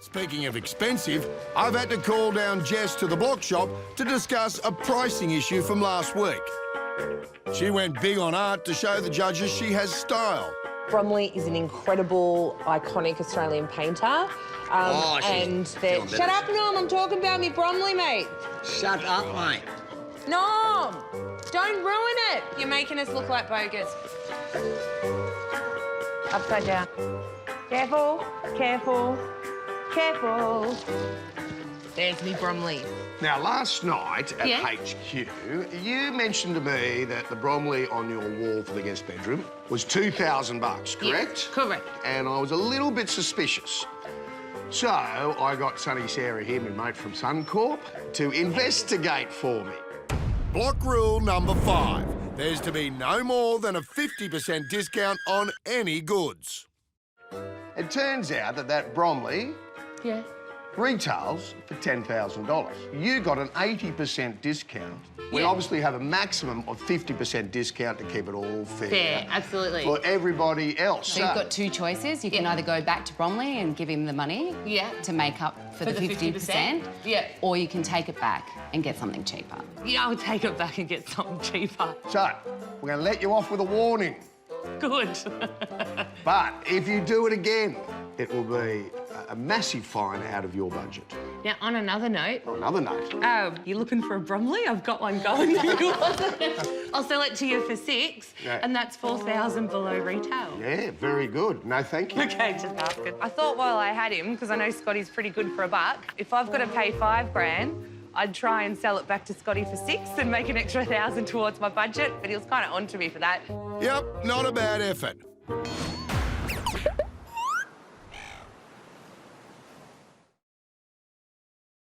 Speaking of expensive, I've had to call down Jess to the block shop to discuss a pricing issue from last week. She went big on art to show the judges she has style. Bromley is an incredible, iconic Australian painter. Shut up, Norm, I'm talking about me Bromley, mate. Shut up, mate. Norm, don't ruin it. You're making us look like bogus. Upside down. Careful, careful, careful. There's me Bromley. Now, last night at HQ, you mentioned to me that the Bromley on your wall for the guest bedroom was $2,000, correct? Yeah, correct. And I was a little bit suspicious. So I got Sonny Sarah here, my mate from Suncorp, to investigate for me. Block rule number 5. There's to be no more than a 50% discount on any goods. It turns out that Bromley retails for $10,000. You got an 80% discount. We obviously have a maximum of 50% discount to keep it all fair. Fair, absolutely. For everybody else. So you've got two choices. You can either go back to Bromley and give him the money to make up for the 50%, or you can take it back and get something cheaper. Yeah, I'll take it back and get something cheaper. So, we're going to let you off with a warning. Good. But if you do it again, it will be a massive fine out of your budget. Now, on another note... On another note... you looking for a Bromley? I've got one going. I'll sell it to you for $6,000, and that's $4,000 below retail. Yeah, very good. No, thank you. OK, just asking. I thought while I had him, because I know Scotty's pretty good for $1, if I've got to pay $5,000, I'd try and sell it back to Scotty for $6,000 and make an extra $1,000 towards my budget, but he was kind of on to me for that. Yep, not a bad effort.